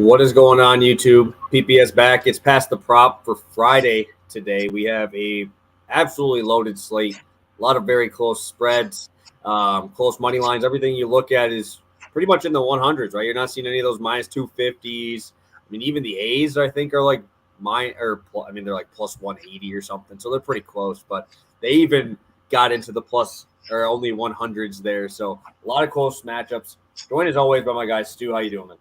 What is going on, YouTube? PPS back. It's past the prop for Friday today. We have a absolutely loaded slate. A lot of very close spreads, close money lines. Everything you look at is pretty much in the 100s, right? You're not seeing any of those minus 250s. I mean, even the A's, I think, are like they're like plus 180 or something. So they're pretty close, but they even got into the plus or only 100s there. So a lot of close matchups. Joined as always by my guy, Stu. How you doing, man?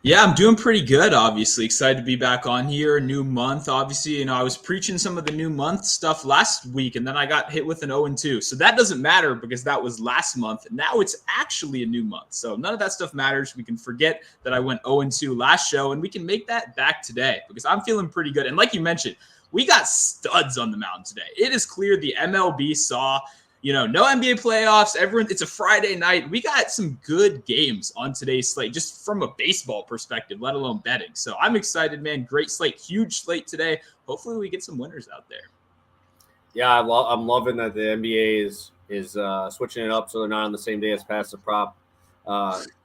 Yeah, I'm doing pretty good, obviously. Excited to be back on here. New month, obviously. I was preaching some of the new month stuff last week, and then I got hit with an 0-2. So that doesn't matter because that was last month. Now it's actually a new month. So none of that stuff matters. We can forget that I went 0-2 last show, and we can make that back today because I'm feeling pretty good. And like you mentioned, we got studs on the mound today. It is clear the MLB saw no NBA playoffs. It's a Friday night. We got some good games on today's slate, just from a baseball perspective, let alone betting. So I'm excited, man. Great slate, huge slate today. Hopefully we get some winners out there. Yeah, I'm loving that the NBA is switching it up so they're not on the same day as past the prop.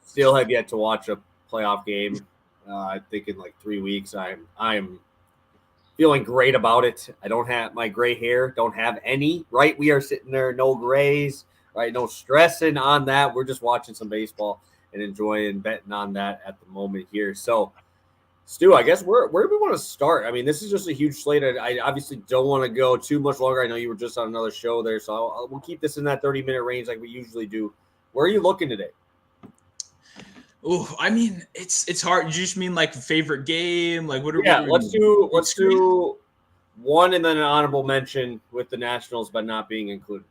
Still have yet to watch a playoff game. I think in like 3 weeks. I'm feeling great about it. I don't have my gray hair, don't have any, right? We are sitting there, no grays, right? No stressing on that. We're just watching some baseball and enjoying betting on that at the moment here. So, Stu, I guess where do we want to start? I mean, this is just a huge slate. I obviously don't want to go too much longer. I know you were just on another show there, so we'll keep this in that 30-minute range like we usually do. Where are you looking today? Oh, I mean, it's hard. You just mean like favorite game? Like let's do one and then an honorable mention with the Nationals but not being included.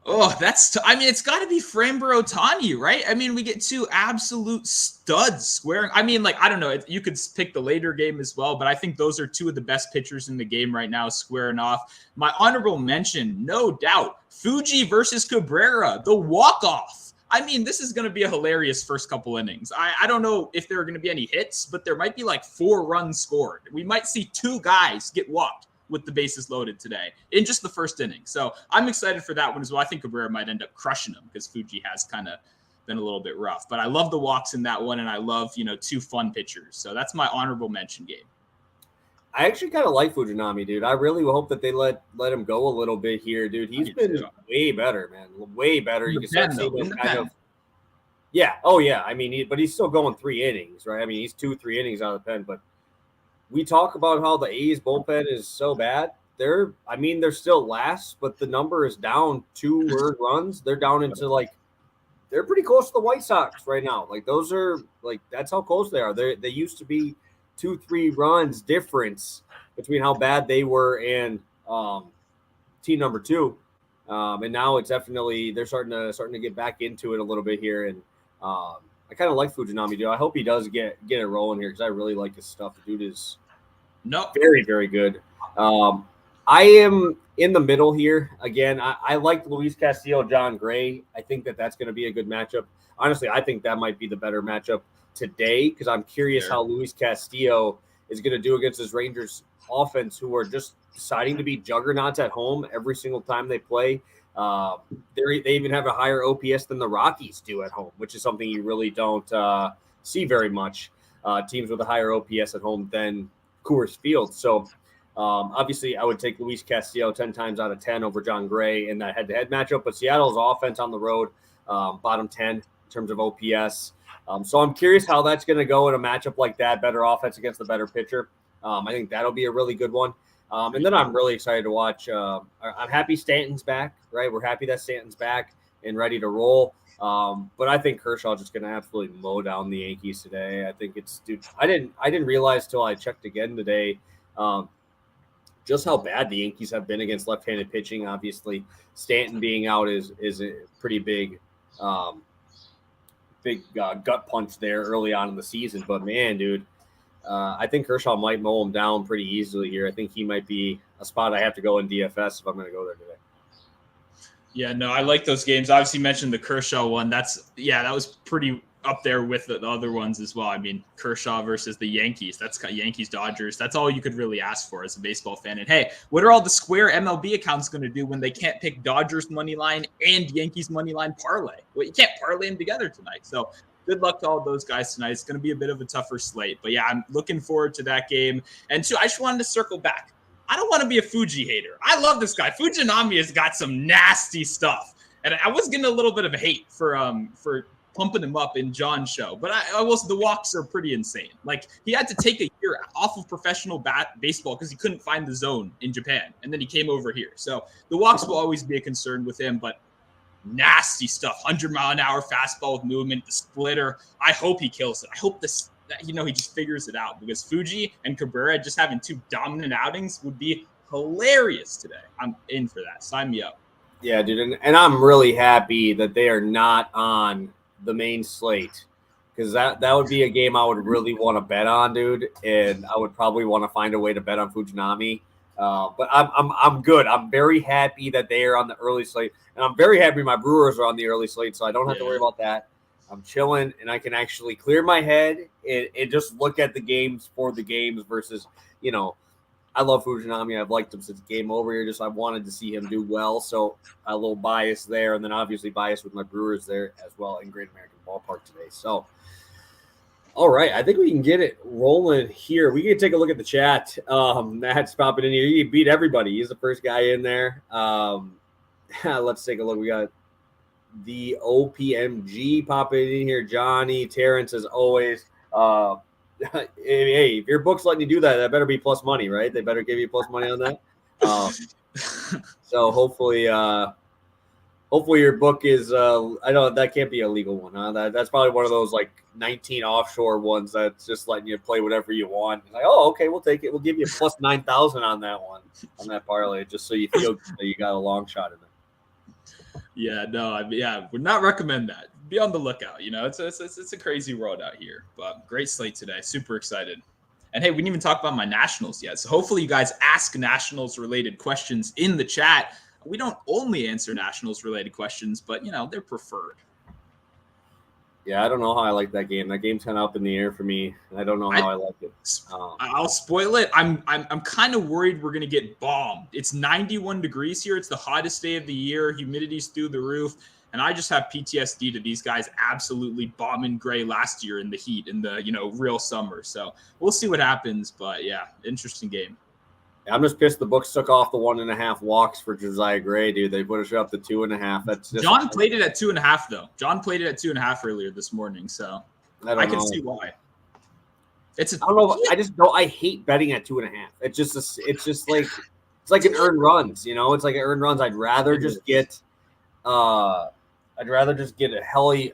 It's got to be Framber Ohtani, right? I mean, we get two absolute studs squaring. I mean, I don't know. You could pick the later game as well, but I think those are two of the best pitchers in the game right now squaring off. My honorable mention, no doubt, Fuji versus Cabrera, the walk-off. I mean, this is going to be a hilarious first couple innings. I don't know if there are going to be any hits, but there might be like 4 runs scored. We might see 2 guys get walked with the bases loaded today in just the first inning. So I'm excited for that one as well. I think Cabrera might end up crushing him because Fuji has kind of been a little bit rough. But I love the walks in that one, and I love, 2 fun pitchers. So that's my honorable mention game. I actually kind of like Fujinami, dude. I really hope that they let him go a little bit here, dude. He's been way better, man. Way better. You can start seeing him kind of. Yeah. Oh, yeah. I mean, but he's still going 3 innings, right? I mean, he's 2-3 innings out of the pen. But we talk about how the A's bullpen is so bad. They're still last, but the number is down 2 earned runs. They're down into they're pretty close to the White Sox right now. Those are that's how close they are. They used to be 2-3 runs difference between how bad they were and team number 2, and now it's definitely they're starting to get back into it a little bit here, and I kind of like Fujinami, dude. I hope he does get it rolling here because I really like his stuff. The dude is very, very good. I am in the middle here again. I like Luis Castillo, John Gray. I think that's going to be a good matchup. Honestly, I think that might be the better matchup today because I'm curious how Luis Castillo is going to do against this Rangers offense, who are just deciding to be juggernauts at home every single time they play. They even have a higher OPS than the Rockies do at home, which is something you really don't see very much. Teams with a higher OPS at home than Coors Field. So obviously I would take Luis Castillo 10 times out of 10 over John Gray in that head-to-head matchup. But Seattle's offense on the road, bottom 10 in terms of OPS. So I'm curious how that's going to go in a matchup like that, better offense against the better pitcher. I think that'll be a really good one. And then I'm really excited to watch. I'm happy Stanton's back, right? We're happy that Stanton's back and ready to roll. But I think Kershaw's just going to absolutely mow down the Yankees today. I think I didn't realize till I checked again today just how bad the Yankees have been against left-handed pitching. Obviously, Stanton being out is a pretty big gut punch there early on in the season. But man, dude, I think Kershaw might mow him down pretty easily here. I think he might be a spot I have to go in DFS if I'm going to go there today. Yeah, no, I like those games. Obviously, you mentioned the Kershaw one. That was pretty up there with the other ones as well. I mean, Kershaw versus the Yankees. That's Yankees, Dodgers. That's all you could really ask for as a baseball fan. And hey, what are all the Square MLB accounts going to do when they can't pick Dodgers money line and Yankees money line parlay? Well, you can't parlay them together tonight. So good luck to all those guys tonight. It's going to be a bit of a tougher slate. But yeah, I'm looking forward to that game. And two, I just wanted to circle back. I don't want to be a Fuji hater. I love this guy. Fujinami has got some nasty stuff. And I was getting a little bit of a hate for pumping him up in John's show. But the walks are pretty insane. Like, he had to take a year off of professional baseball because he couldn't find the zone in Japan. And then he came over here. So the walks will always be a concern with him. But nasty stuff, 100-mile-an-hour fastball with movement, the splitter. I hope he kills it. I hope he just figures it out, because Fuji and Cabrera just having two dominant outings would be hilarious today. I'm in for that. Sign me up. Yeah, dude. And I'm really happy that they are not on the main slate, because that would be a game I would really want to bet on, dude. And I would probably want to find a way to bet on Fujinami. But I'm good. I'm very happy that they are on the early slate, and I'm very happy my Brewers are on the early slate, so I don't have to worry about that. I'm chilling, and I can actually clear my head and just look at the games for the games versus, I love Fujinami. I've liked him since Game Over here. I wanted to see him do well, so a little bias there, and then obviously bias with my Brewers there as well in Great American Ballpark today. So, all right, I think we can get it rolling here. We can take a look at the chat. Matt's popping in here. He beat everybody. He's the first guy in there. Let's take a look. We got the OPMG popping in here. Johnny, Terrence, as always. Hey, if your book's letting you do that, that better be plus money, right? They better give you plus money on that. So hopefully your book is I know that can't be a legal one, huh? That's probably one of those like 19 offshore ones that's just letting you play whatever you want. Like, oh, okay, we'll take it. We'll give you plus 9,000 on that one, on that parlay, just so you feel that you got a long shot in it. Yeah, no, would not recommend that. Be on the lookout. It's a crazy world out here, but great slate today. Super excited. And hey, we didn't even talk about my Nationals yet. So hopefully you guys ask Nationals related questions in the chat. We don't only answer Nationals related questions, but they're preferred. Yeah, I don't know how I like that game. That game's kind of up in the air for me. I don't know how I like it. I'll spoil it. I'm kind of worried we're gonna get bombed. It's 91 degrees here. It's the hottest day of the year. Humidity's through the roof. And I just have PTSD to these guys absolutely bombing Gray last year in the heat, in the real summer. So we'll see what happens. But yeah, interesting game. I'm just pissed the books took off the 1.5 walks for Josiah Gray, dude. They put us up to 2.5. That's just John played it at 2.5 though. John played it at 2.5 earlier this morning, so I can see why. I don't know. I just don't. I hate betting at 2.5. It's just like an earned runs. It's like an earned runs. I'd rather just get a helly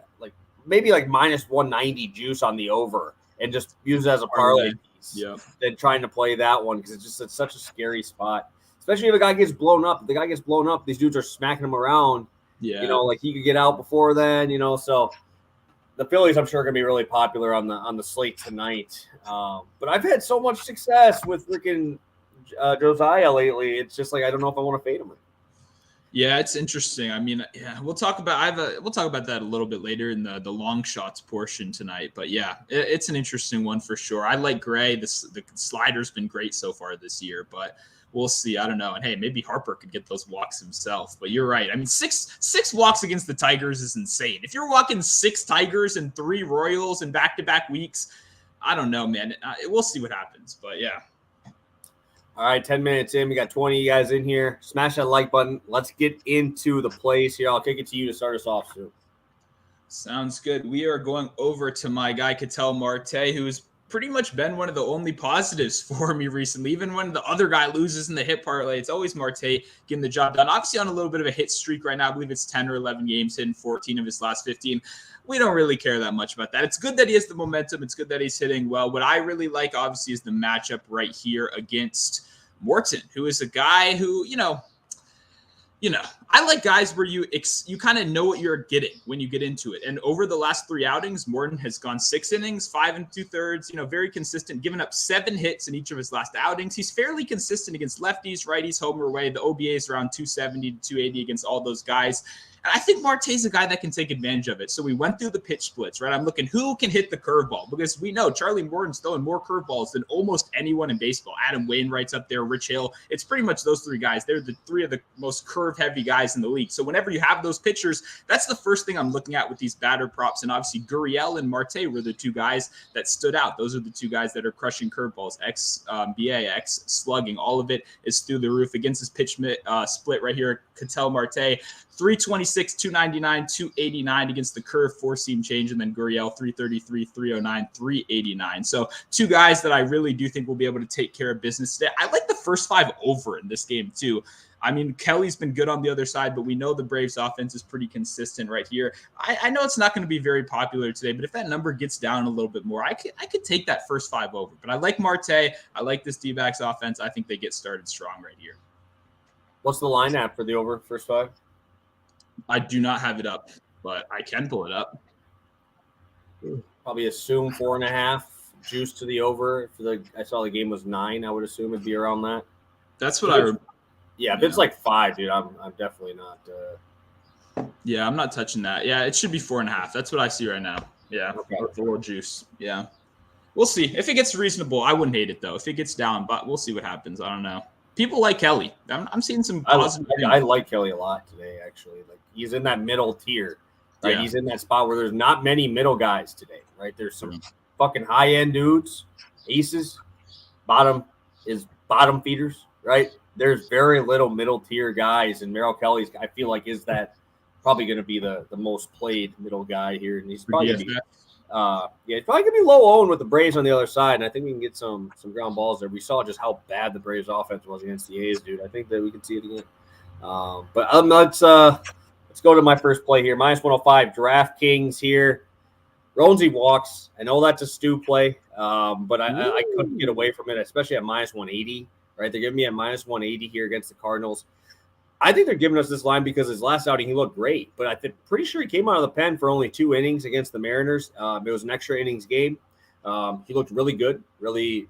maybe minus 190 juice on the over and just use it as a parlay. Yeah. Than trying to play that one, because it's such a scary spot, especially if a guy gets blown up. If the guy gets blown up, these dudes are smacking him around. Yeah, he could get out before then. So the Phillies, I'm sure, are gonna be really popular on the slate tonight. But I've had so much success with freaking Josiah lately. It's just I don't know if I want to fade him. Yeah, it's interesting. I mean, yeah, we'll talk about that a little bit later in the long shots portion tonight. But yeah, it's an interesting one for sure. I like Gray. The slider's been great so far this year, but we'll see. I don't know. And hey, maybe Harper could get those walks himself. But you're right. I mean, six walks against the Tigers is insane. If you're walking 6 Tigers and 3 Royals in back-to-back weeks, I don't know, man. We'll see what happens. But yeah. All right, 10 minutes in. We got 20 guys in here. Smash that like button. Let's get into the plays here. I'll kick it to you to start us off, Stu. Sounds good. We are going over to my guy, Ketel Marte, who's pretty much been one of the only positives for me recently. Even when the other guy loses in the hit parlay, it's always Marte getting the job done. Obviously on a little bit of a hit streak right now. I believe it's 10 or 11 games, hitting 14 of his last 15. We don't really care that much about that. It's good that he has the momentum. It's good that he's hitting well. What I really like, obviously, is the matchup right here against Morton, who is a guy who, I like guys where you kind of know what you're getting when you get into it. And over the last 3 outings, Morton has gone 6 innings, 5 2/3, very consistent, giving up 7 hits in each of his last outings. He's fairly consistent against lefties, righties, home or away. The OBA is around 270 to 280 against all those guys. And I think Marte's a guy that can take advantage of it. So we went through the pitch splits, right? I'm looking who can hit the curveball because we know Charlie Morton's throwing more curveballs than almost anyone in baseball. Adam Wainwright's up there, Rich Hill. It's pretty much those three guys. They're the three of the most curve-heavy guys in the league. So whenever you have those pitchers, that's the first thing I'm looking at with these batter props. And obviously Gurriel and Marte were the two guys that stood out. Those are the two guys that are crushing curveballs. BA, slugging. All of it is through the roof against this pitch split right here. Ketel Marte, 326, 299, 289 against the curve, four-seam change, and then Gurriel, 333, 309, 389. So two guys that I really do think will be able to take care of business today. I like the first 5 over in this game too. I mean, Kelly's been good on the other side, but we know the Braves offense is pretty consistent right here. I know it's not going to be very popular today, but if that number gets down a little bit more, I could take that first 5 over. But I like Marte. I like this D-backs offense. I think they get started strong right here. What's the line at for the over first 5? I do not have it up, but I can pull it up. Probably assume 4.5 juice to the over. I saw the game was 9. I would assume it'd be around that. That's what Yeah, if it's like 5, dude, I'm definitely not. Yeah, I'm not touching that. Yeah, it should be 4.5. That's what I see right now. Yeah, okay. The little juice. Yeah, we'll see. If it gets reasonable, I wouldn't hate it though. If it gets down, but we'll see what happens. I don't know. People like Kelly. I'm seeing some positive. I like Kelly a lot today. Actually, like he's in that middle tier. Right, yeah. He's in that spot where there's not many middle guys today. Right, there's some fucking high end dudes, aces, bottom feeders. Right. There's very little middle tier guys, and Merrill Kelly's, I feel like, is that probably going to be the most played middle guy here, and he's probably going to be, he's probably going to be low owned with the Braves on the other side, and I think we can get some ground balls there. We saw just how bad the Braves offense was against the A's, dude. I think that we can see it again. But let's go to my first play here. -105 DraftKings here. Ronesy walks. I know that's a stew play, but I couldn't get away from it, especially at -180. Right, they're giving me at -180 here against the Cardinals. I think they're giving us this line because his last outing he looked great, but I'm pretty sure he came out of the pen for only 2 innings against the Mariners. It was an extra innings game. He looked really good, really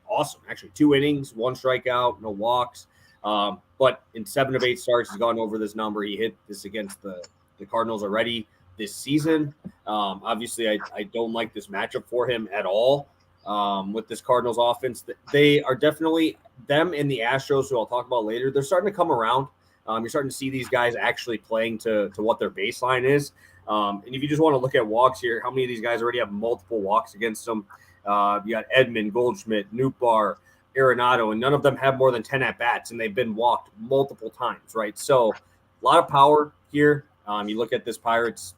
awesome. Actually, 2 innings, 1 strikeout, no walks. But in 7 of 8 starts, he's gone over this number. He hit this against the Cardinals already this season. Obviously, I don't like this matchup for him at all. With this Cardinals offense, they are definitely them and the Astros, who I'll talk about later. They're starting to come around. You're starting to see these guys actually playing to what their baseline is. And if you just want to look at walks here, how many of these guys already have multiple walks against them? You got Edman, Goldschmidt, Nootbaar, Arenado, and none of them have more than 10 at-bats, and they've been walked multiple times, right? So a lot of power here. You look at this Pirates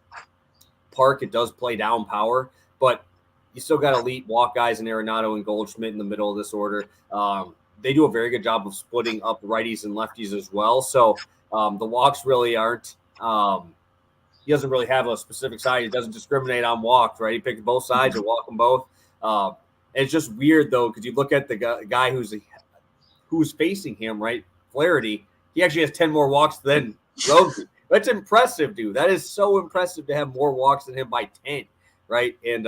park, it does play down power, but you still got elite walk guys in Arenado and Goldschmidt in the middle of this order. They do a very good job of splitting up righties and lefties as well. So the walks really aren't he doesn't really have a specific side. He doesn't discriminate on walks, right? He picks both sides and walk them both. And it's just weird, though, because you look at the guy who's facing him, right, Flaherty, he actually has 10 more walks than Rosie. That's impressive, dude. That is so impressive to have more walks than him by 10, right? And,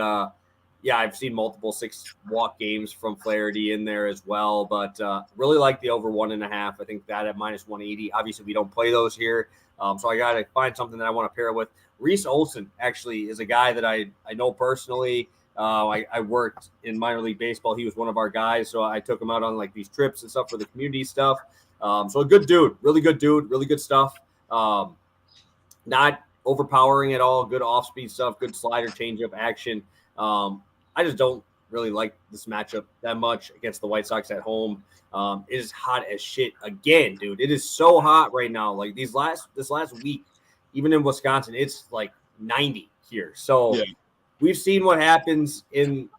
yeah, I've seen multiple 6-walk games from Flaherty in there as well, but really like the over 1.5. I think that at -180. Obviously, we don't play those here, so I got to find something that I want to pair with. Reese Olson actually is a guy that I know personally. I worked in minor league baseball. He was one of our guys, so I took him out on these trips and stuff for the community stuff. So a good dude, really good stuff. Not overpowering at all. Good off-speed stuff. Good slider, changeup action. I just don't really like this matchup that much against the White Sox at home. It is hot as shit again, dude. It is so hot right now. This last week, even in Wisconsin, it's 90 here. So we've seen what happens in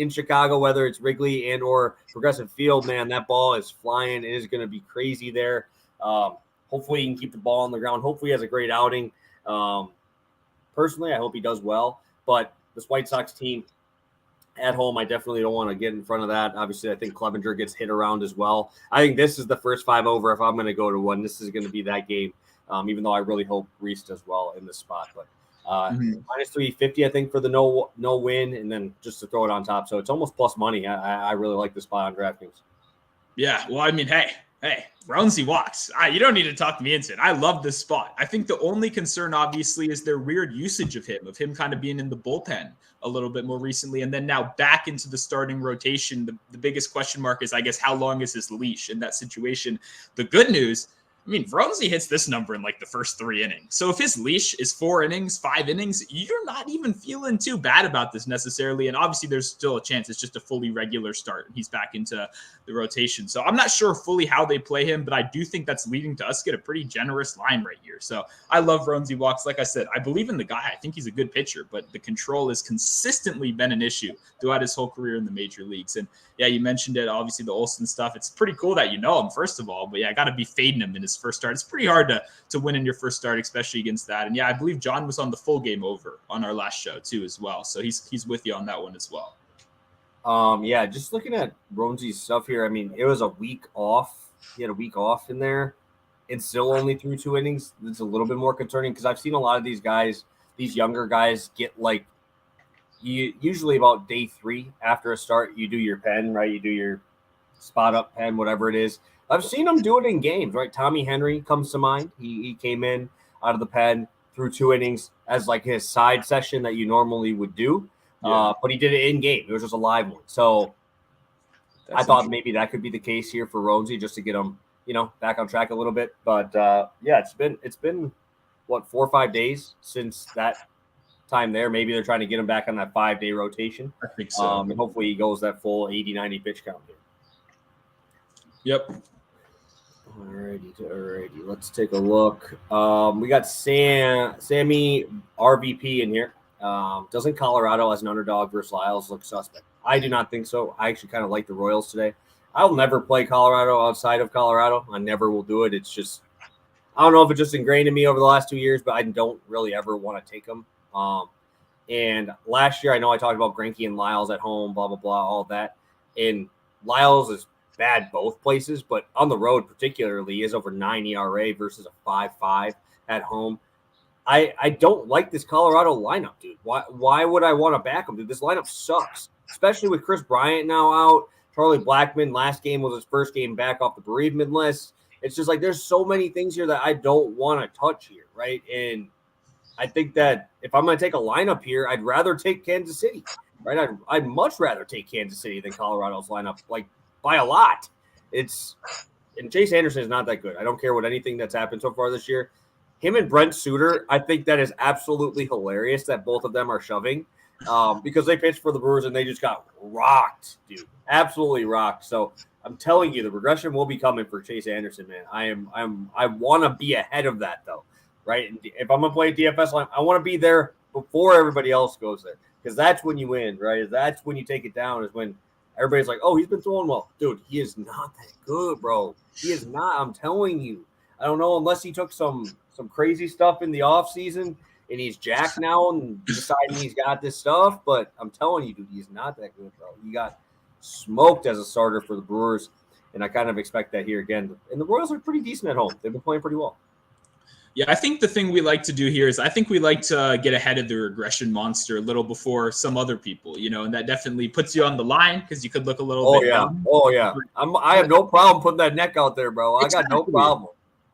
Chicago, whether it's Wrigley and or Progressive Field. Man, that ball is flying. It is going to be crazy there. Hopefully, he can keep the ball on the ground. Hopefully, he has a great outing. Personally, I hope he does well. But this White Sox team at home, I definitely don't want to get in front of that. Obviously, I think Clevenger gets hit around as well. I think this is the first 5 over. If I'm going to go to one, this is going to be that game, even though I really hope Reese does well in this spot. But -350, I think, for the no win, and then just to throw it on top. So it's almost plus money. I really like this spot on DraftKings. Yeah, well, I mean, hey, Hey, Ronesy walks. You don't need to talk me into it. I love this spot. I think the only concern, obviously, is their weird usage of him kind of being in the bullpen a little bit more recently, and then now back into the starting rotation. The biggest question mark is, I guess, how long is his leash in that situation? The good news, I mean, Ronesy hits this number in like the first 3 innings. So if his leash is 4 innings, 5 innings, you're not even feeling too bad about this necessarily. And obviously there's still a chance it's just a fully regular start and he's back into the rotation. So I'm not sure fully how they play him, but I do think that's leading to us get a pretty generous line right here. So I love Ronesy walks. Like I said, I believe in the guy. I think he's a good pitcher, but the control has consistently been an issue throughout his whole career in the major leagues. And yeah, you mentioned it, obviously the Olsen stuff. It's pretty cool that you know him, first of all, but yeah, I got to be fading him in his first start. It's pretty hard to win in your first start, especially against that. And yeah, I believe John was on the full game over on our last show too, as well. So he's with you on that one as well. Yeah, just looking at Ronesy's stuff here. I mean, it was a week off. He had a week off in there and still only threw 2 innings. It's a little bit more concerning because I've seen a lot of these guys, these younger guys, get like usually about day 3 after a start, you do your pen, right? You do your spot up pen, whatever it is. I've seen them do it in games, right? Tommy Henry comes to mind. He came in out of the pen, threw 2 innings as like his side session that you normally would do. Yeah. But he did it in game. It was just a live one. So I thought maybe that could be the case here for Ronesy just to get him, back on track a little bit. But yeah, it's been what, 4 or 5 days since that time there. Maybe they're trying to get him back on that 5-day rotation. I think so. And hopefully he goes that full 80-90 pitch count here. Yep. Alrighty. Let's take a look. We got Sammy RVP in here. Doesn't Colorado as an underdog versus Lyles look suspect? I do not think so. I actually kind of like the Royals today. I'll never play Colorado outside of Colorado. I never will do it. It's just, I don't know if it's just ingrained in me over the last 2 years, but I don't really ever want to take them. And last year, I know I talked about Greinke and Lyles at home, blah, blah, blah, all that. And Lyles is bad both places, but on the road particularly is over 9 ERA versus a 5.5 at home. I don't like this Colorado lineup, dude. Why would I want to back them, dude? This lineup sucks, especially with Chris Bryant now out. Charlie Blackmon, last game was his first game back off the bereavement list. It's just like there's so many things here that I don't want to touch here, right? And I think that if I'm going to take a lineup here, I'd rather take Kansas City, right? I'd much rather take Kansas City than Colorado's lineup, like by a lot. And Chase Anderson is not that good. I don't care what anything that's happened so far this year. Him and Brent Suter, I think that is absolutely hilarious that both of them are shoving because they pitched for the Brewers and they just got rocked, dude. Absolutely rocked. So I'm telling you, the regression will be coming for Chase Anderson, man. I want to be ahead of that though, right? And if I'm gonna play a DFS line, I want to be there before everybody else goes there because that's when you win, right? That's when you take it down. Is when everybody's like, "Oh, he's been throwing well, dude. He is not that good, bro. He is not. I'm telling you. I don't know unless he took some crazy stuff in the offseason and he's jacked now and deciding he's got this stuff. But I'm telling you, dude, he's not that good, bro. He got smoked as a starter for the Brewers, and I kind of expect that here again. And the Royals are pretty decent at home. They've been playing pretty well. Yeah, I think the thing we like to do here is I think we like to get ahead of the regression monster a little before some other people, and that definitely puts you on the line because you could look a little bit. Oh, yeah. I have no problem putting that neck out there, bro. I got no problem.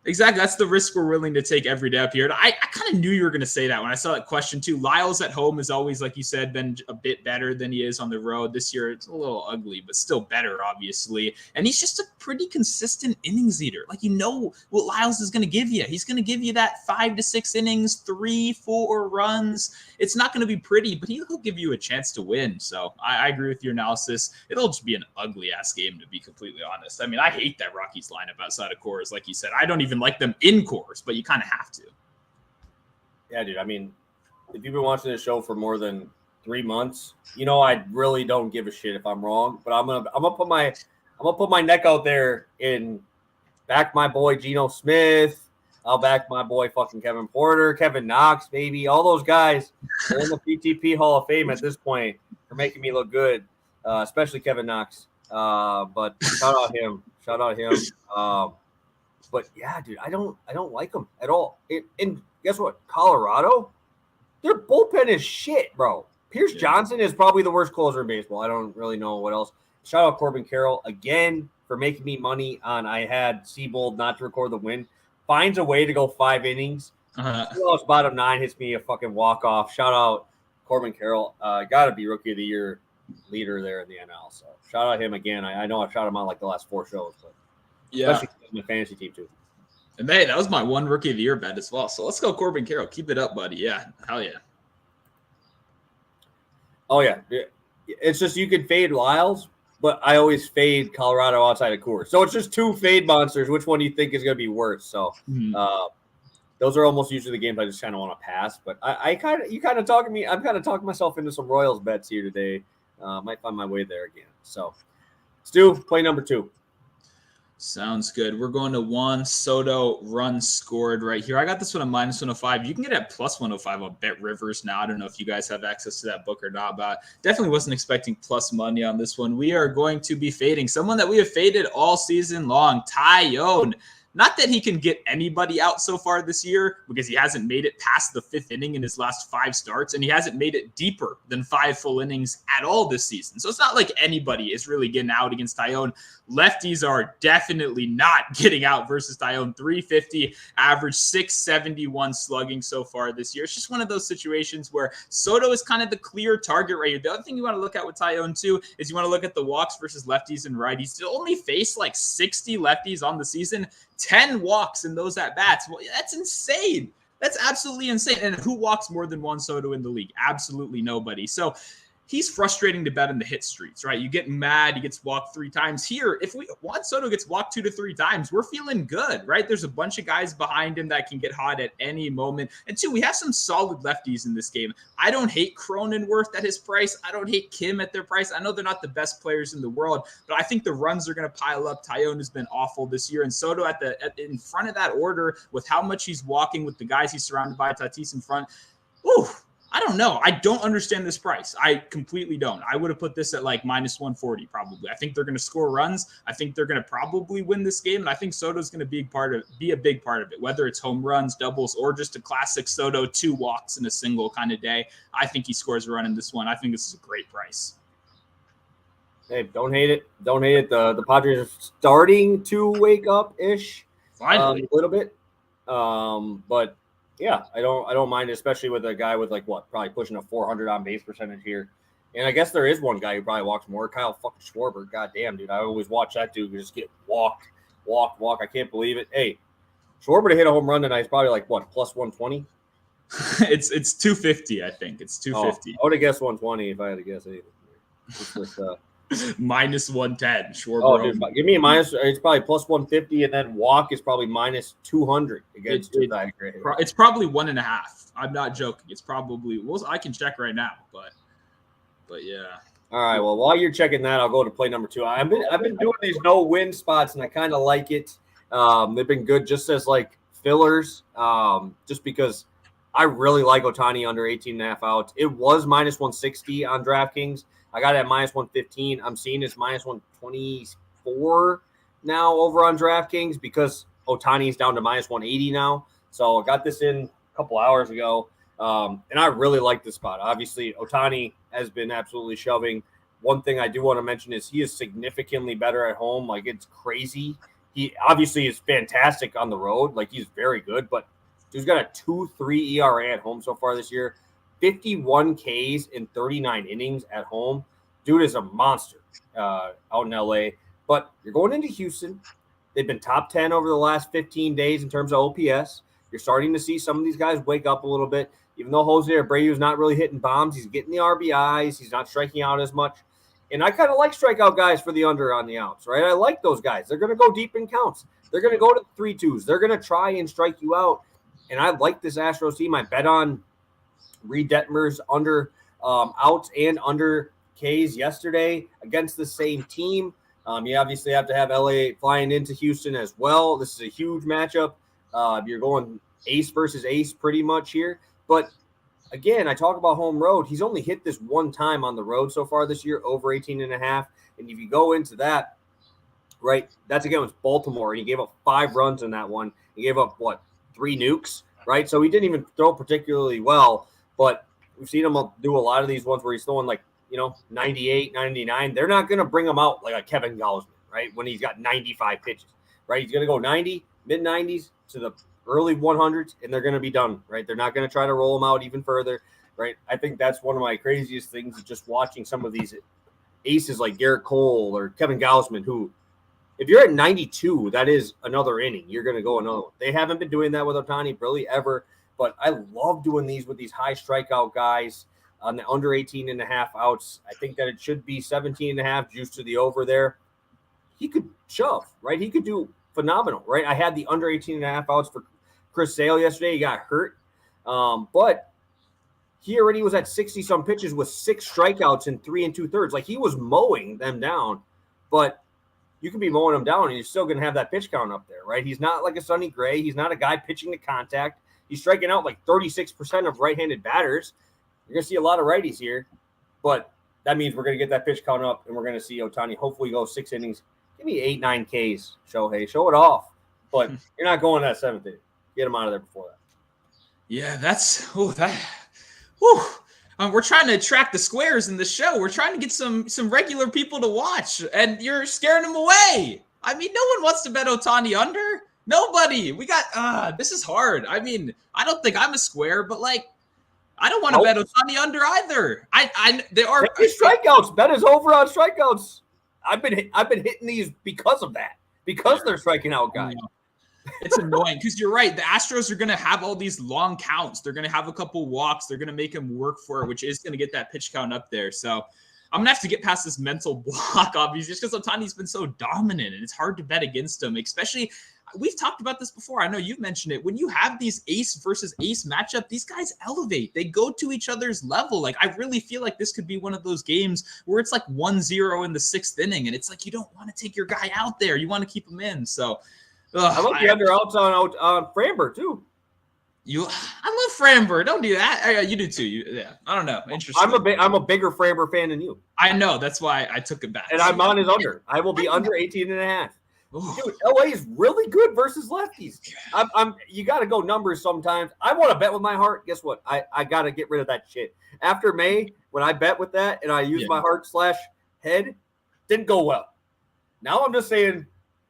Exactly. That's the risk we're willing to take every day up here. And I kind of knew you were going to say that when I saw that question too. Lyles at home is always, like you said, been a bit better than he is on the road. This year it's a little ugly, but still better, obviously. And he's just a pretty consistent innings eater. Like, what Lyles is going to give you. He's going to give you that 5 to 6 innings, 3-4 runs. It's not going to be pretty, but he'll give you a chance to win. So I agree with your analysis. It'll just be an ugly-ass game, to be completely honest. I mean, I hate that Rockies lineup outside of Coors, like you said. I don't even like them in Coors, but you kind of have to. Yeah, dude. I mean, if you've been watching this show for more than 3 months, I really don't give a shit if I'm wrong. But I'm gonna put my neck out there and back my boy Geno Smith. I'll back my boy fucking Kevin Porter, Kevin Knox, maybe all those guys are in the PTP Hall of Fame at this point for making me look good, especially Kevin Knox. But shout out him. But yeah, dude, I don't like them at all. And guess what? Colorado, their bullpen is shit, bro. Pierce Johnson is probably the worst closer in baseball. I don't really know what else. Shout out Corbin Carroll again for making me money on I had Seabold not to record the win. Finds a way to go 5 innings. Bottom 9 hits me a fucking walk-off. Shout out Corbin Carroll. Got to be Rookie of the Year leader there in the NL. So shout out him again. I know I've shouted him out like the last 4 shows, but especially my fantasy team too. And hey, that was my one Rookie of the Year bet as well. So let's go Corbin Carroll. Keep it up, buddy. Yeah, hell yeah. Oh yeah, it's just you can fade Lyles, but I always fade Colorado outside of Coors. So it's just 2 fade monsters. Which one do you think is going to be worse? So those are almost usually the games I just kind of want to pass. But I'm kind of talking myself into some Royals bets here today. Might find my way there again. So Stu, play number 2. Sounds good. We're going to Juan Soto run scored right here. I got this one at -105. You can get it at +105 on Bet Rivers now. I don't know if you guys have access to that book or not, but definitely wasn't expecting plus money on this one. We are going to be fading someone that we have faded all season long, Tyone. Not that he can get anybody out so far this year because he hasn't made it past the 5th inning in his last 5 starts, and he hasn't made it deeper than 5 full innings at all this season. So it's not like anybody is really getting out against Tyone. Lefties are definitely not getting out versus Tyone. 350 average, 671 slugging so far this year. It's just one of those situations where Soto is kind of the clear target right here. The other thing you want to look at with Tyone too is you want to look at the walks versus lefties and righties. He's only faced like 60 lefties on the season. 10 walks in those at-bats. Well, that's insane. That's absolutely insane. And who walks more than Juan Soto in the league? Absolutely nobody. So he's frustrating to bet in the hit streets, right? You get mad, he gets walked 3 times. Here, if Juan Soto gets walked 2 to 3 times, we're feeling good, right? There's a bunch of guys behind him that can get hot at any moment. And 2, we have some solid lefties in this game. I don't hate Cronenworth at his price. I don't hate Kim at their price. I know they're not the best players in the world, but I think the runs are going to pile up. Tyone has been awful this year, and Soto in front of that order with how much he's walking with the guys he's surrounded by, Tatis in front. Ooh, I don't know. I don't understand this price. I completely don't. I would have put this at like -140 probably. I think they're going to score runs. I think they're going to probably win this game, and I think Soto's going to be a big part of it, whether it's home runs, doubles, or just a classic Soto 2 walks in a single kind of day. I think he scores a run in this one. I think this is a great price. Hey, don't hate it. Don't hate it. The Padres are starting to wake up ish, finally a little bit, but. Yeah, I don't mind it, especially with a guy with probably pushing a 400 on base percentage here. And I guess there is one guy who probably walks more, Kyle fucking Schwarber. God damn, dude. I always watch that dude just get walked. I can't believe it. Hey, Schwarber to hit a home run tonight is probably +120? It's 250, I think. It's 250. I would have guessed 120 if I had to guess anything. It's just, -110. Schwarber. Oh, dude, give me a minus. It's probably +150, and then walk is probably -200 against 2 guys. It's probably 1.5. I'm not joking. It's probably. Well, I can check right now, but yeah. All right. Well, while you're checking that, I'll go to play number 2. I've been doing these no-win spots, and I kind of like it. They've been good just as fillers, just because I really like Ohtani under 18.5 outs. It was -160 on DraftKings. I got it at -115. I'm seeing it's -124 now over on DraftKings because Ohtani's down to -180 now. So I got this in a couple hours ago, and I really like this spot. Obviously, Ohtani has been absolutely shoving. One thing I do want to mention is he is significantly better at home. It's crazy. He obviously is fantastic on the road. He's very good, but he's got a 2.3 ERA at home so far this year. 51 Ks in 39 innings at home. Dude is a monster out in LA. But you're going into Houston. They've been top 10 over the last 15 days in terms of OPS. You're starting to see some of these guys wake up a little bit. Even though Jose Abreu is not really hitting bombs, he's getting the RBIs. He's not striking out as much. And I kind of like strikeout guys for the under on the outs, right? I like those guys. They're going to go deep in counts. They're going to go to the 3-2s. They're going to try and strike you out. And I like this Astros team. I bet on Reed Detmer's under outs and under Ks yesterday against the same team. You obviously have to have LA flying into Houston as well. This is a huge matchup. You're going ace versus ace pretty much here. But again, I talk about home road. He's only hit this one time on the road so far this year, over 18.5. And if you go into that, right, that's again with Baltimore. And he gave up 5 runs in that one. He gave up, 3 nukes, right? So he didn't even throw particularly well. But we've seen him do a lot of these ones where he's throwing 98, 99. They're not going to bring him out like a Kevin Gausman, right? When he's got 95 pitches, right? He's going to go 90, mid-90s to the early 100s, and they're going to be done, right? They're not going to try to roll him out even further, right? I think that's one of my craziest things is just watching some of these aces like Garrett Cole or Kevin Gausman, who, if you're at 92, that is another inning. You're going to go another one. They haven't been doing that with Ohtani really ever, but I love doing these with these high strikeout guys on the under 18 and a half outs. I think that it should be 17 and a half juice to the over there. He could shove, right? He could do phenomenal, right? I had the under 18 and a half outs for Chris Sale yesterday. He got hurt, but he already was at 60-some pitches with 6 strikeouts in 3 2/3. Like, he was mowing them down, but you can be mowing them down and you're still going to have that pitch count up there, right? He's not like a Sonny Gray. He's not a guy pitching to contact. He's striking out like 36% of right-handed batters. You're going to see a lot of righties here, but that means we're going to get that pitch count up and we're going to see Ohtani hopefully go 6 innings. Give me 8, 9 Ks, Shohei. Show it off. But you're not going that 7th inning. Get him out of there before that. Yeah, we're trying to attract the squares in the show. We're trying to get some regular people to watch, and you're scaring them away. I mean, no one wants to bet Ohtani under. Nobody. We got this is hard. I mean, I don't think I'm a square, but like, I don't want to bet Ohtani under either. There are strikeouts. Bet is over on strikeouts. I've been hitting these because of that. Because they're striking out guys. It's annoying because you're right. The Astros are going to have all these long counts. They're going to have a couple walks. They're going to make him work for it, which is going to get that pitch count up there. So I'm going to have to get past this mental block, obviously, just because Ohtani's been so dominant and it's hard to bet against him, especially we've talked about this before. I know you've mentioned it. When you have these ace versus ace matchup, these guys elevate. They go to each other's level. Like, I really feel like this could be one of those games where it's like 1-0 in the 6th inning. And it's like, you don't want to take your guy out there. You want to keep him in. So I love the under outs on Framber too. I love Framber. Don't do that. You do too. I don't know. Interesting. I'm a bigger Framber fan than you. I know. That's why I took it back. And I'm on his under. I will be under 18 and a half. Dude, LA is really good versus lefties. You got to go numbers sometimes. I want to bet with my heart. Guess what? I got to get rid of that shit. After May, when I bet with that and I use my heart/head, didn't go well. Now I'm just saying,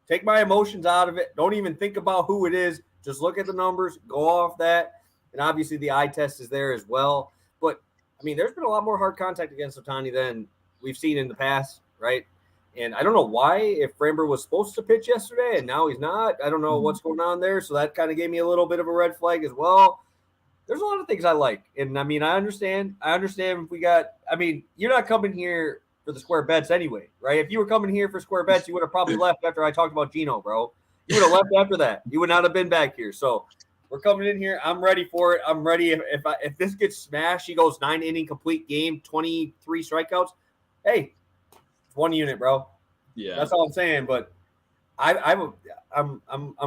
take my emotions out of it. Don't even think about who it is. Just look at the numbers, go off that. And obviously the eye test is there as well. But, I mean, there's been a lot more hard contact against Ohtani than we've seen in the past, right? And I don't know why, if Framber was supposed to pitch yesterday and now he's not. I don't know what's going on there. So that kind of gave me a little bit of a red flag as well. There's a lot of things I like. And, I mean, I understand if we got – I mean, you're not coming here for the square bets anyway, right? If you were coming here for square bets, you would have probably left after I talked about Gino, bro. You would have left after that. You would not have been back here. So we're coming in here. I'm ready for it. I'm ready. If this gets smashed, he goes 9-inning complete game, 23 strikeouts. Hey, it's 1 unit, bro. Yeah, that's all I'm saying. But I'm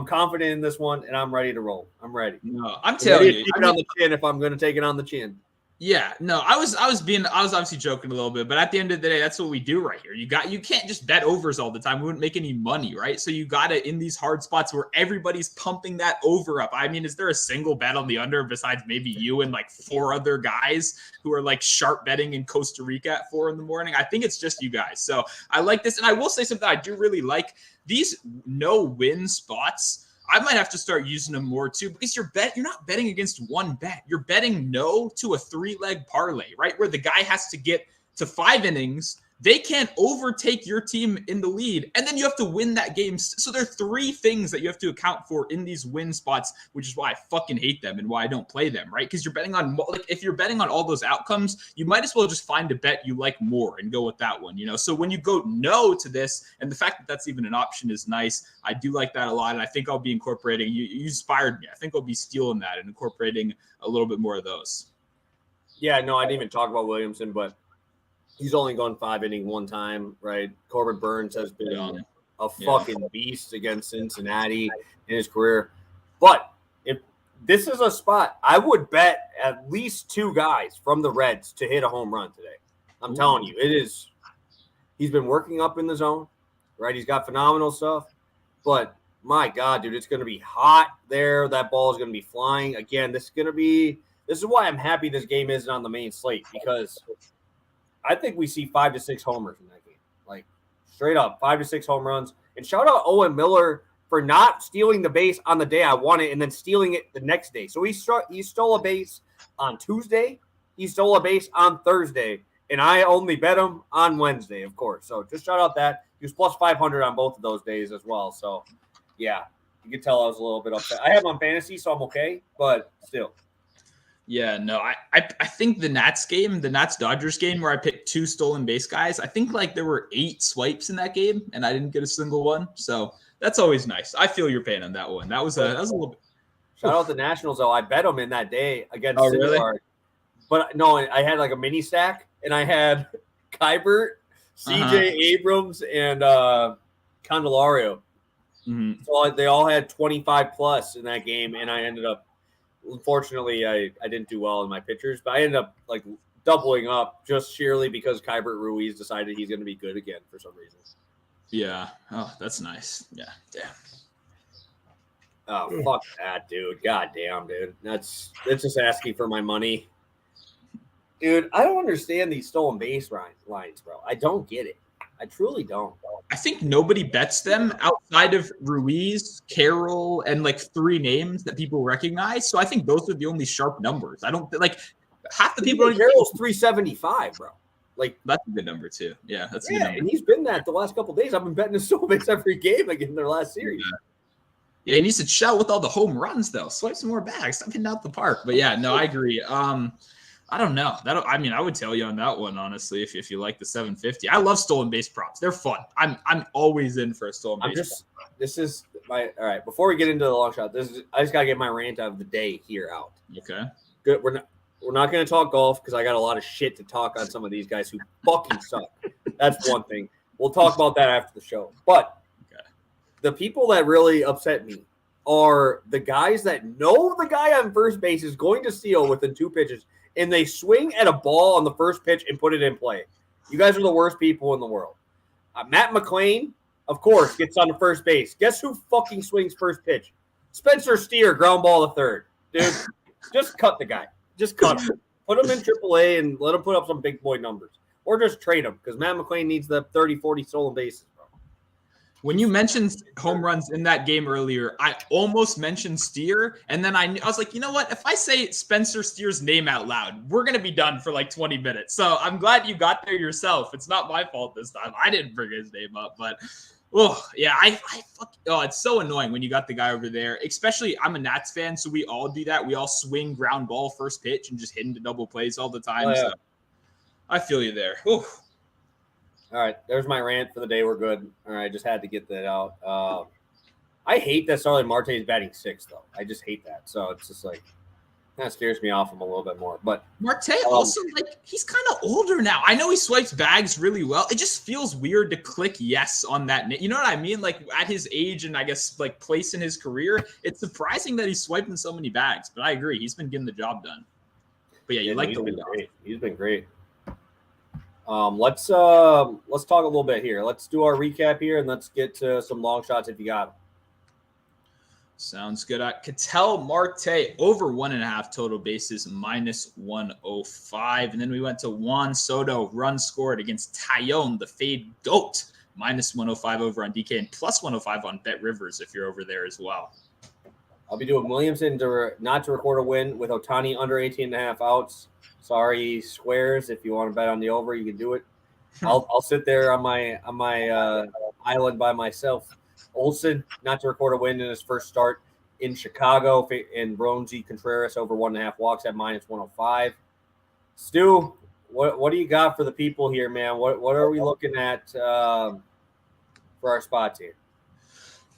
confident in this one, and I'm ready to roll. I'm ready. No, I'm telling you, keep it on the chin if I'm going to take it on the chin. Yeah, no, I was obviously joking a little bit, but at the end of the day, that's what we do right here. You can't just bet overs all the time. We wouldn't make any money, right? So you got to, in these hard spots where everybody's pumping that over up. I mean, is there a single bet on the under besides maybe you and like 4 other guys who are like sharp betting in Costa Rica at 4 a.m? I think it's just you guys. So I like this. And I will say something I do really like. These no-win spots, I might have to start using them more too, because you're not betting against one bet. You're betting no to a 3-leg parlay, right? Where the guy has to get to 5 innings. They can't overtake your team in the lead, and then you have to win that game. So there are 3 things that you have to account for in these win spots, which is why I fucking hate them and why I don't play them, right? Because you're betting on, like, if you're betting on all those outcomes, you might as well just find a bet you like more and go with that one, you know? So when you go no to this, and the fact that that's even an option is nice, I do like that a lot, and I think I'll be incorporating, you inspired me. I think I'll be stealing that and incorporating a little bit more of those. Yeah, no, I didn't even talk about Williamson, but he's only gone 5 innings one time, right? Corbin Burns has been a fucking beast against Cincinnati in his career. But if this is a spot, I would bet at least 2 guys from the Reds to hit a home run today. I'm telling you, it is. He's been working up in the zone, right? He's got phenomenal stuff. But my God, dude, it's going to be hot there. That ball is going to be flying. Again, this is why I'm happy this game isn't on the main slate, because I think we see 5 to 6 homers in that game. Like, Straight up, 5 to 6 home runs. And shout out Owen Miller for not stealing the base on the day I won it and then stealing it the next day. So he stole a base on Tuesday. He stole a base on Thursday. And I only bet him on Wednesday, of course. So just shout out that. He was plus 500 on both of those days as well. So, yeah, you can tell I was a little bit upset. I have him on fantasy, so I'm okay, but still. Yeah, no, I think the Nats-Dodgers game where I picked 2 stolen base guys, I think like there were 8 swipes in that game, and I didn't get a single one. So that's always nice. I feel your pain on that one. That was a little bit. Shout out the Nationals, though. I bet them in that day against Syndergaard. Really? But no, I had like a mini stack, and I had Kybert, CJ Abrams, and Candelario. Mm-hmm. So they all had 25 plus in that game, and I ended up, unfortunately, I didn't do well in my pitchers, but I ended up like doubling up just sheerly because Kybert Ruiz decided he's going to be good again for some reason. Yeah. Oh, that's nice. Yeah. Damn. Oh, fuck that, dude. God damn, dude. That's just asking for my money. Dude, I don't understand these stolen base lines, bro. I don't get it. I truly don't. I think nobody bets them outside of Ruiz, Carroll, and like 3 names that people recognize. So I think those are the only sharp numbers. I don't like half the people. Carroll's 375, bro. Like that's a good number too. Yeah, that's a good number. And he's been that the last couple of days. I've been betting his stolen base every game like in their last series. Yeah, he needs to chill with all the home runs though. Swipe some more bags. Stop hitting out the park. But yeah, no, I agree. I don't know. I would tell you on that one, honestly, if you like the 750. I love stolen base props. They're fun. I'm always in for a stolen base prop. This is my all right. Before we get into the long shot, I just gotta get my rant of the day here out. Okay. Good. We're not gonna talk golf because I got a lot of shit to talk on some of these guys who fucking suck. That's one thing. We'll talk about that after the show. But the people that really upset me are the guys that know the guy on first base is going to steal within 2 pitches. And they swing at a ball on the first pitch and put it in play. You guys are the worst people in the world. Matt McClain, of course, gets on the first base. Guess who fucking swings first pitch? Spencer Steer, ground ball to third. Dude, just cut the guy. Just cut him. Put him in AAA and let him put up some big boy numbers. Or just trade him because Matt McClain needs the 30, 40 stolen bases. When you mentioned home runs in that game earlier, I almost mentioned Steer, and then I was like, you know what? If I say Spencer Steer's name out loud, we're going to be done for like 20 minutes. So I'm glad you got there yourself. It's not my fault this time. I didn't bring his name up, but it's so annoying when you got the guy over there, especially I'm a Nats fan, so we all do that. We all swing ground ball first pitch and just hit into double plays all the time. So I feel you there. Ooh. All right, there's my rant for the day. We're good. All right, just had to get that out. I hate that Starling Marte is batting 6th, though. I just hate that. So it's just like kind of scares me off him a little bit more. But Marte also, like, he's kind of older now. I know he swipes bags really well. It just feels weird to click yes on that. You know what I mean? Like at his age and I guess like place in his career, it's surprising that he's swiping so many bags. But I agree, he's been getting the job done. But yeah, you like the lead off. He's been great. Let's talk a little bit here. Let's do our recap here, and let's get to some long shots if you got them. Sounds good. Ketel Marte over 1.5 total bases, minus 105. And then we went to Juan Soto, run scored against Tyone, the fade goat, minus 105 over on DK and plus 105 on Bet Rivers if you're over there as well. I'll be doing Williamson not to record a win with Ohtani under 18.5 outs. Sorry, squares. If you want to bet on the over, you can do it. I'll sit there on my island by myself. Olsen not to record a win in his first start in Chicago, and Roansy Contreras over 1.5 walks at minus 105. Stu, what do you got for the people here, man? What are we looking at for our spots here?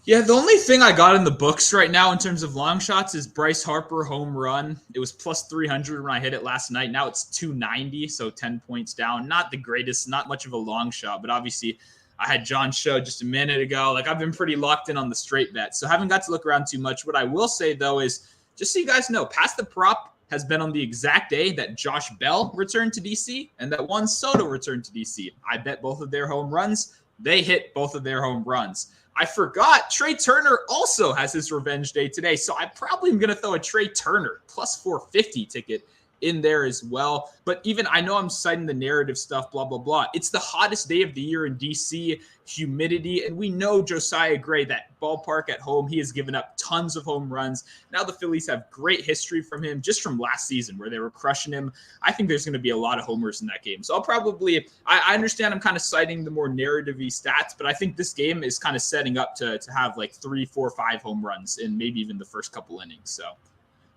Yeah, the only thing I got in the books right now in terms of long shots is Bryce Harper home run. It was plus 300 when I hit it last night. Now it's 290, so 10 points down. Not the greatest, not much of a long shot, but obviously I had John show just a minute ago. Like I've been pretty locked in on the straight bet, so haven't got to look around too much. What I will say though is just so you guys know, Pass the Prop has been on the exact day that Josh Bell returned to DC and that Juan Soto returned to DC. I bet both of their home runs. They hit both of their home runs. I forgot Trey Turner also has his revenge day today, so I probably am going to throw a Trey Turner plus 450 ticket in there as well. But even I know I'm citing the narrative stuff, blah, blah, blah. It's the hottest day of the year in DC, humidity. And we know Josiah Gray, that ballpark at home, he has given up tons of home runs. Now the Phillies have great history from him just from last season where they were crushing him. I think there's going to be a lot of homers in that game. So I'll probably, I understand I'm kind of citing the more narrative-y stats, but I think this game is kind of setting up to have like 3, 4, 5 home runs in maybe even the first couple innings. So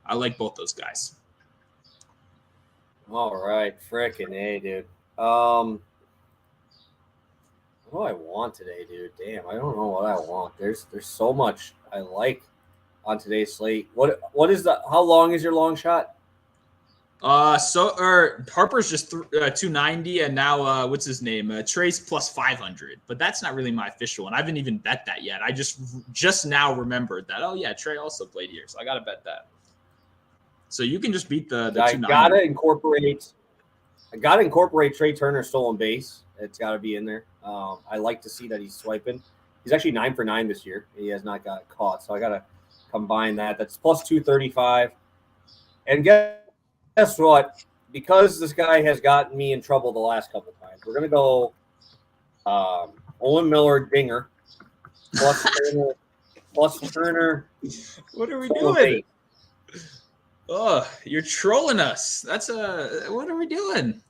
I like both those guys. All right, frickin' A, dude. What do I want today, dude? Damn, I don't know what I want. There's so much I like on today's slate. What is how long is your long shot? Harper's just 290, and now what's his name? Trey's plus 500, but that's not really my official one. I haven't even bet that yet. I just now remembered that. Oh yeah, Trey also played here, so I gotta bet that. So you can just beat the 290. I gotta incorporate Trey Turner's stolen base. It's got to be in there. I like to see that he's swiping. He's actually 9 for 9 this year. He has not got caught, so I gotta combine that. That's plus 235. And guess what? Because this guy has gotten me in trouble the last couple times, we're gonna go Owen Miller Dinger plus Turner. What are we doing? Base. Oh, you're trolling us. What are we doing?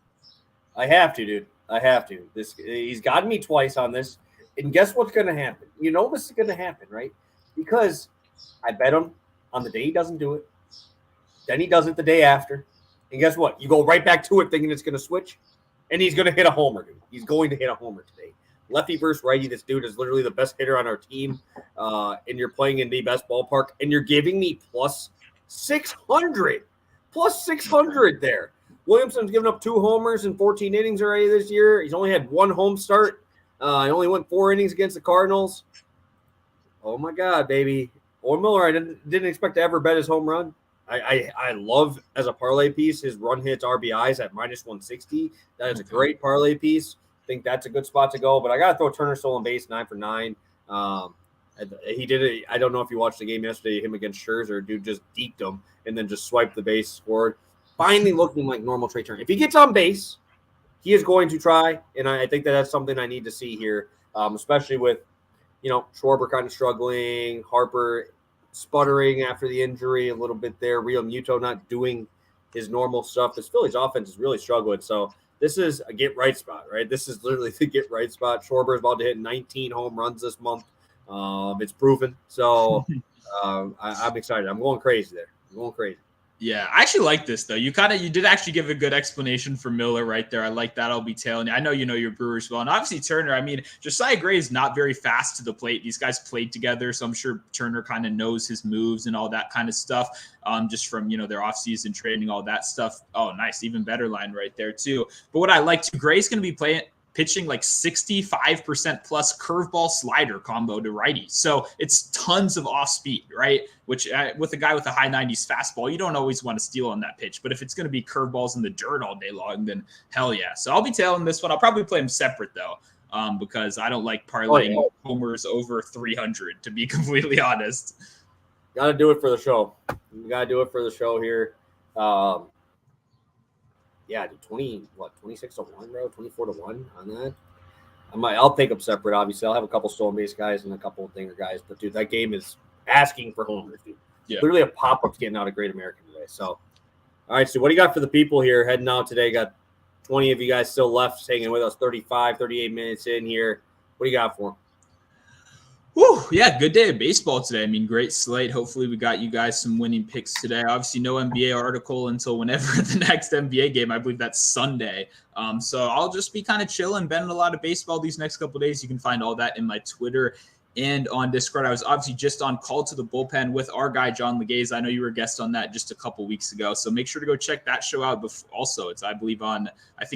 I have to, dude. I have to. He's gotten me twice on this. And guess what's going to happen? You know this is going to happen, right? Because I bet him on the day he doesn't do it. Then he does it the day after. And guess what? You go right back to it thinking it's going to switch. And he's going to hit a homer, dude. He's going to hit a homer today. Lefty versus righty. This dude is literally the best hitter on our team. And you're playing in the best ballpark. And you're giving me plus 600 there. Williamson's given up 2 homers in 14 innings already this year. He's only had 1 home start. He only went 4 innings against the Cardinals. Oh my God, baby. Owen Miller, I didn't expect to ever bet his home run. I love as a parlay piece his run hits RBIs at minus 160. That is a great parlay piece. I think that's a good spot to go. But I got to throw Turner stolen base 9 for 9. He did it. I don't know if you watched the game yesterday, him against Scherzer. Dude just deked him and then just swiped the base, scored. Finally looking like normal Trey Turner. If he gets on base, he is going to try, and I think that's something I need to see here, especially with, Schwarber kind of struggling, Harper sputtering after the injury a little bit there, Real Muto not doing his normal stuff. This Phillies offense is really struggling, so this is a get-right spot, right? This is literally the get-right spot. Schwarber is about to hit 19 home runs this month. It's proven. So I'm excited. I'm going crazy there. I'm going crazy. Yeah, I actually like this, though. You did actually give a good explanation for Miller right there. I like that. I'll be tailing you. I know you know your Brewers well. And obviously Turner, Josiah Gray is not very fast to the plate. These guys played together, so I'm sure Turner kind of knows his moves and all that kind of stuff, just from, their offseason training, all that stuff. Oh, nice. Even better line right there, too. But what I like, too, Gray's going to be pitching like 65% plus curveball slider combo to righty. So it's tons of off speed, right? Which with a guy with a high 90s fastball, you don't always want to steal on that pitch. But if it's going to be curveballs in the dirt all day long, then hell yeah. So I'll be tailing this one. I'll probably play them separate though, because I don't like parlaying homers over 300, to be completely honest. Got to do it for the show. You got to do it for the show here. Yeah, dude, 26 to 1, bro, 24 to 1 on that. I'll take them separate, obviously. I'll have a couple stolen base guys and a couple of dinger guys. But, dude, that game is asking for homers, dude. Yeah. Literally a pop-up's getting out of Great American today. So, all right, so what do you got for the people here heading out today? Got 20 of you guys still left hanging with us, 38 minutes in here. What do you got for them? Whew, yeah, good day of baseball today. Great slate. Hopefully we got you guys some winning picks today. Obviously no NBA article until whenever the next NBA game. I believe that's Sunday. So I'll just be kind of chilling, betting a lot of baseball these next couple of days. You can find all that in my Twitter and on Discord. I was obviously just on Call to the Bullpen with our guy, John Legaze. I know you were a guest on that just a couple weeks ago. So make sure to go check that show out. Also, it's, I believe, on,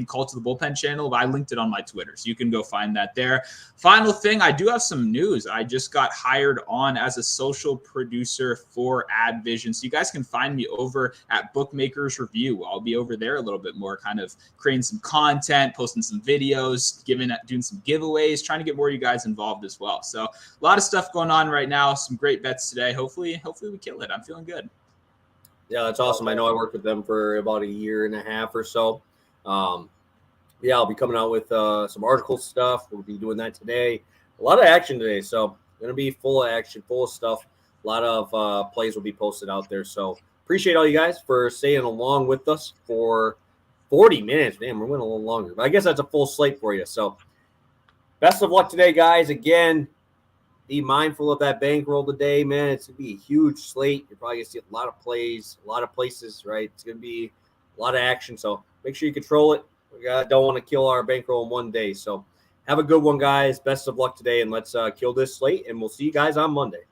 Call to the Bullpen channel, but I linked it on my Twitter. So you can go find that there. Final thing, I do have some news. I just got hired on as a social producer for AdVision. So you guys can find me over at Bookmakers Review. I'll be over there a little bit more, kind of creating some content, posting some videos, doing some giveaways, trying to get more of you guys involved as well. So a lot of stuff going on right now. Some great bets today. Hopefully we kill it. I'm feeling good. Yeah, that's awesome. I know I worked with them for about a year and a half or so. Yeah, I'll be coming out with some article stuff. We'll be doing that today. A lot of action today, so going to be full of action, full of stuff. A lot of plays will be posted out there. So appreciate all you guys for staying along with us for 40 minutes. Damn, we're going a little longer. But I guess that's a full slate for you. So best of luck today, guys. Again, be mindful of that bankroll today, man. It's going to be a huge slate. You're probably going to see a lot of plays, a lot of places, right? It's going to be a lot of action. So make sure you control it. We don't want to kill our bankroll in one day. So have a good one, guys. Best of luck today, and let's kill this slate, and we'll see you guys on Monday.